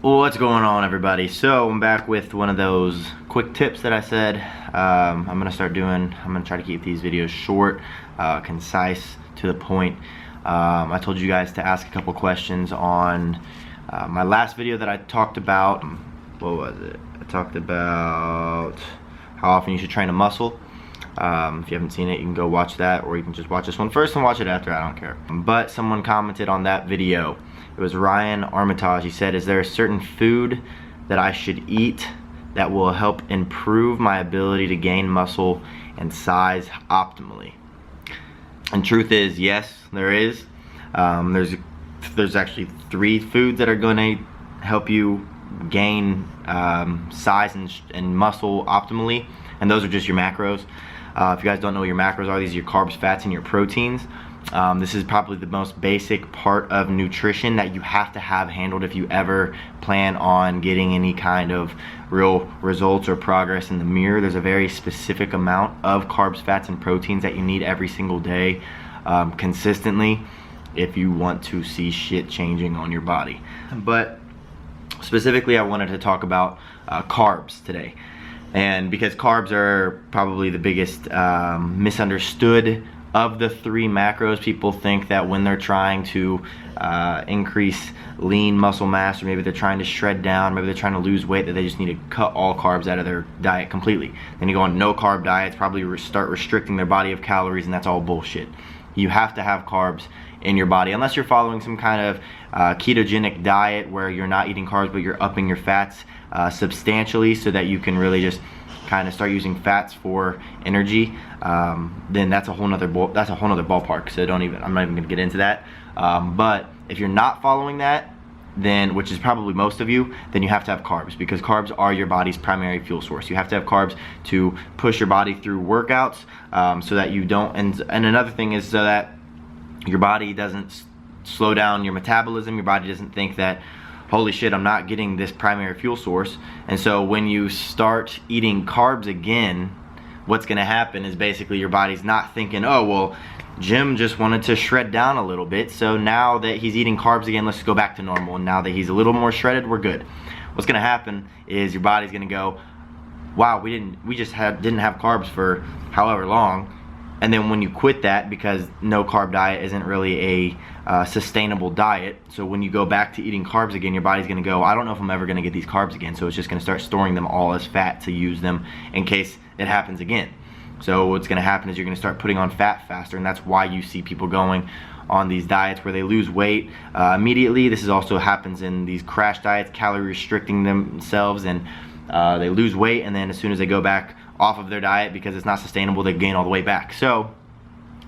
What's going on, everybody? So I'm back with one of those quick tips that I said I'm gonna start doing. I'm gonna try to keep these videos short, concise, to the point. I told you guys to ask a couple questions on my last video that I talked about. What was it? I talked about how often you should train a muscle. If you haven't seen it, you can go watch that, or you can just watch this one first and watch it after. I don't care. But someone commented on that video. It was Ryan Armitage. He said, is there a certain food that I should eat that will help improve my ability to gain muscle and size optimally? And truth is, yes, there is. There's actually 3 foods that are going to help you gain size and muscle optimally, and those are just your macros. If you guys don't know what your macros are, these are your carbs, fats, and your proteins. This is probably the most basic part of nutrition that you have to have handled if you ever plan on getting any kind of real results or progress in the mirror. There's a very specific amount of carbs, fats, and proteins that you need every single day, consistently, if you want to see shit changing on your body. But specifically, I wanted to talk about carbs today. And because carbs are probably the biggest misunderstood of the 3 macros. People think that when they're trying to increase lean muscle mass, or maybe they're trying to shred down, maybe they're trying to lose weight, that they just need to cut all carbs out of their diet completely. Then you go on no carb diets, probably start restricting their body of calories, and that's all bullshit. You have to have carbs in your body, unless you're following some kind of ketogenic diet where you're not eating carbs but you're upping your fats substantially, so that you can really just kind of start using fats for energy. Then that's a whole nother ballpark. So I'm not even gonna get into that. But if you're not following that, then, which is probably most of you, then you have to have carbs, because carbs are your body's primary fuel source. You have to have carbs to push your body through workouts, so that you don't, and another thing is so that your body doesn't slow down your metabolism. Your body doesn't think that, holy shit, I'm not getting this primary fuel source. And so when you start eating carbs again, what's gonna happen is basically your body's not thinking, oh, well, Jim just wanted to shred down a little bit, so now that he's eating carbs again, let's go back to normal. And now that he's a little more shredded, we're good. What's gonna happen is your body's gonna go, wow, we didn't have carbs for however long. And then when you quit that, because no carb diet isn't really a sustainable diet, so when you go back to eating carbs again, your body's gonna go, I don't know if I'm ever gonna get these carbs again, so it's just gonna start storing them all as fat to use them in case it happens again. So what's gonna happen is you're gonna start putting on fat faster, and that's why you see people going on these diets where they lose weight immediately. This also happens in these crash diets, calorie restricting themselves, and they lose weight, and then as soon as they go back off of their diet because it's not sustainable, they gain all the way back. So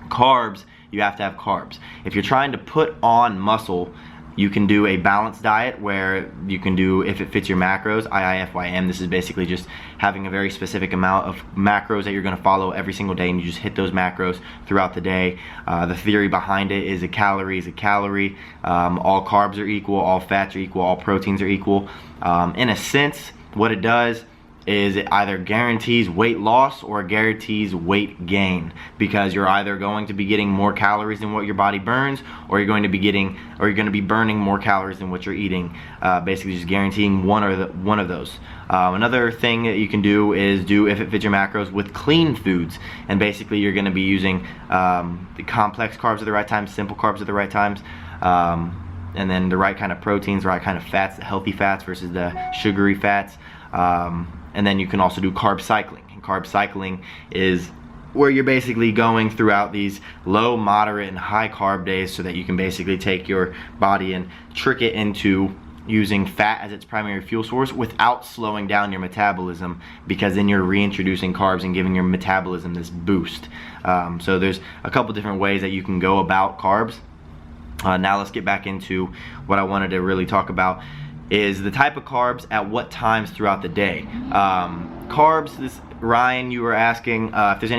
carbs, you have to have carbs. If you're trying to put on muscle, you can do a balanced diet where you can do, if it fits your macros, IIFYM. This is basically just having a very specific amount of macros that you're gonna follow every single day, and you just hit those macros throughout the day. The theory behind it is a calorie is a calorie. All carbs are equal, all fats are equal, all proteins are equal. In a sense, what it does is it either guarantees weight loss or guarantees weight gain, because you're either going to be getting more calories than what your body burns, or you're going to be burning more calories than what you're eating. Basically just guaranteeing one of those. Another thing that you can do is if it fits your macros, with clean foods, and basically you're going to be using the complex carbs at the right times, simple carbs at the right times, and then the right kind of proteins, the right kind of fats, the healthy fats versus the sugary fats. And then you can also do carb cycling. And carb cycling is where you're basically going throughout these low, moderate, and high carb days, so that you can basically take your body and trick it into using fat as its primary fuel source without slowing down your metabolism, because then you're reintroducing carbs and giving your metabolism this boost. So there's a couple different ways that you can go about carbs. Now let's get back into what I wanted to really talk about, is the type of carbs at what times throughout the day. Carbs, Ryan, you were asking if there's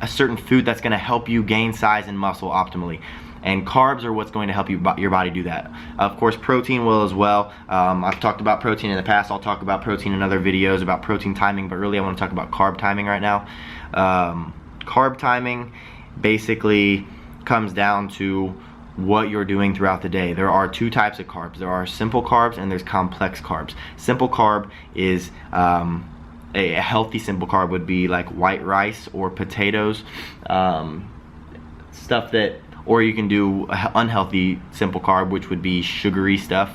a certain food that's gonna help you gain size and muscle optimally. And carbs are what's going to help your body do that. Of course, protein will as well. I've talked about protein in the past. I'll talk about protein in other videos about protein timing, but really I wanna talk about carb timing right now. Carb timing basically comes down to what you're doing throughout the day. There are two types of carbs. There are simple carbs and there's complex carbs. Simple carb is a healthy simple carb would be like white rice or potatoes, stuff that, or you can do unhealthy simple carb, which would be sugary stuff.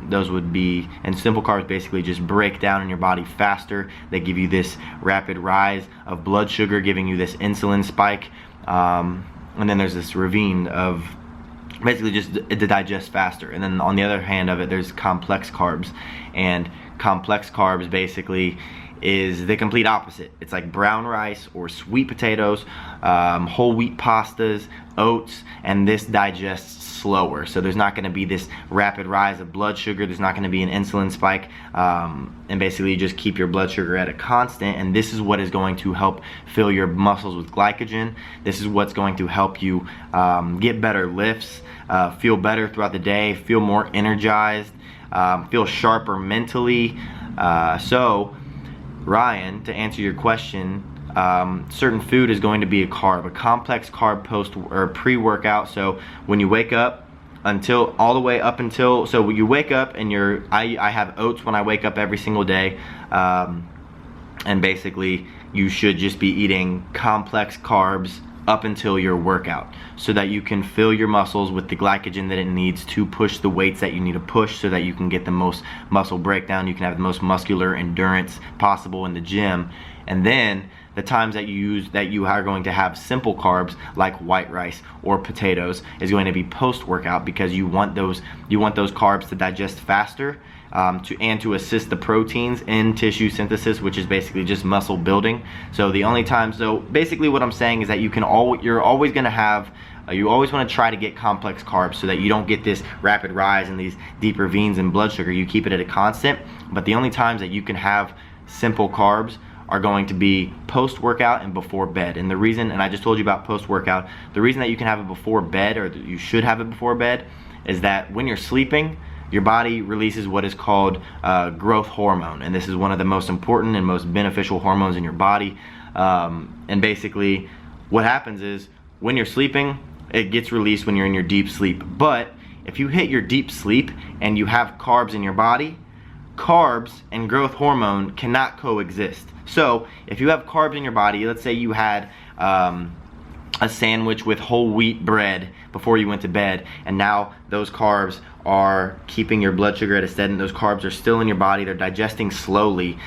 Those would be, and simple carbs basically just break down in your body faster. They give you this rapid rise of blood sugar, giving you this insulin spike, and then there's this ravine of basically just to digest faster. And then on the other hand of it, there's complex carbs, and complex carbs basically is the complete opposite. It's like brown rice or sweet potatoes, whole wheat pastas, oats, and this digests slower. So there's not going to be this rapid rise of blood sugar. There's not going to be an insulin spike, and basically you just keep your blood sugar at a constant. And this is what is going to help fill your muscles with glycogen. This is what's going to help you get better lifts, feel better throughout the day, feel more energized, feel sharper mentally. So Ryan, to answer your question, certain food is going to be a carb, a complex carb post or pre-workout. So when you wake up, until all the way up until, so you wake up and I have oats when I wake up every single day, and basically you should just be eating complex carbs up until your workout, so that you can fill your muscles with the glycogen that it needs to push the weights that you need to push, so that you can get the most muscle breakdown, you can have the most muscular endurance possible in the gym. And then the times that you are going to have simple carbs like white rice or potatoes is going to be post-workout, because you want those carbs to digest faster, to assist the proteins in tissue synthesis, which is basically just muscle building. So the only time, so basically what I'm saying is that you're always going to have, you always want to try to get complex carbs so that you don't get this rapid rise and these deep ravines in blood sugar. You keep it at a constant, but the only times that you can have simple carbs are going to be post-workout and before bed. And the reason, and I just told you about post-workout, the reason that you can have it before bed, or that you should have it before bed, is that when you're sleeping, your body releases what is called growth hormone. And this is one of the most important and most beneficial hormones in your body. And basically what happens is when you're sleeping, it gets released when you're in your deep sleep. But if you hit your deep sleep and you have carbs in your body, carbs and growth hormone cannot coexist. So if you have carbs in your body, let's say you had a sandwich with whole wheat bread before you went to bed, and now those carbs are keeping your blood sugar at a steady, and those carbs are still in your body, they're digesting slowly,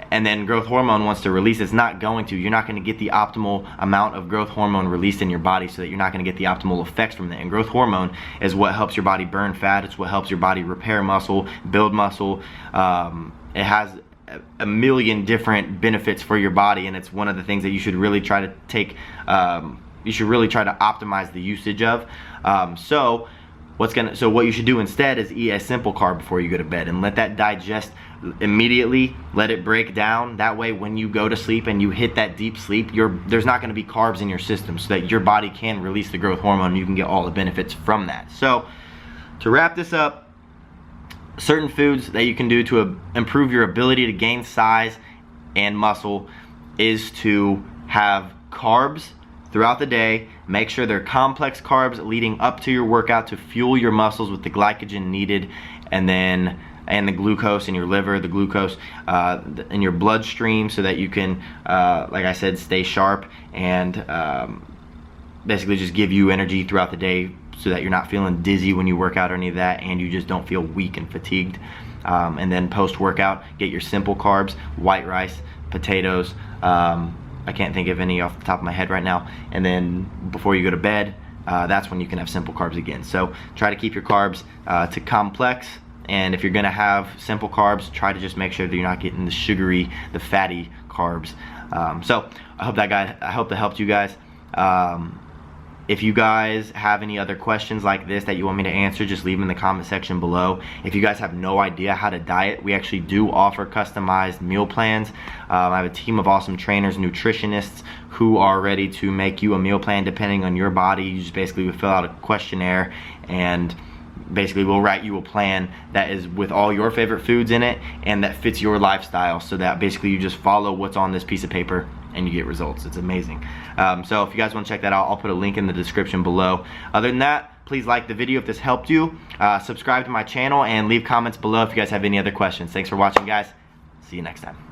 and then growth hormone wants to release. It's not going to. You're not going to get the optimal amount of growth hormone released in your body, so that you're not going to get the optimal effects from that. And growth hormone is what helps your body burn fat. It's what helps your body repair muscle, build muscle. It has a million different benefits for your body, and it's one of the things that you should really try to take, you should really try to optimize the usage of. So what you should do instead is eat a simple carb before you go to bed, and let that digest immediately, let it break down. That way when you go to sleep and you hit that deep sleep, there's not going to be carbs in your system, so that your body can release the growth hormone and you can get all the benefits from that. So to wrap this up, certain foods that you can do to improve your ability to gain size and muscle is to have carbs throughout the day. Make sure they're complex carbs leading up to your workout to fuel your muscles with the glycogen needed, and the glucose in your liver, the glucose in your bloodstream, so that you can, like I said, stay sharp and basically just give you energy throughout the day, so that you're not feeling dizzy when you work out or any of that, and you just don't feel weak and fatigued. And then post-workout, get your simple carbs, white rice, potatoes, I can't think of any off the top of my head right now. And then before you go to bed, that's when you can have simple carbs again. So try to keep your carbs to complex, and if you're gonna have simple carbs, try to just make sure that you're not getting the sugary, the fatty carbs. So I hope that helped you guys. If you guys have any other questions like this that you want me to answer, just leave them in the comment section below. If you guys have no idea how to diet, we actually do offer customized meal plans. I have a team of awesome trainers, nutritionists, who are ready to make you a meal plan depending on your body. You just basically fill out a questionnaire, and basically we'll write you a plan that is with all your favorite foods in it and that fits your lifestyle, so that basically you just follow what's on this piece of paper and you get results. It's amazing. So if you guys want to check that out, I'll put a link in the description below. Other than that, please like the video if this helped you. Subscribe to my channel and leave comments below if you guys have any other questions. Thanks for watching, guys. See you next time.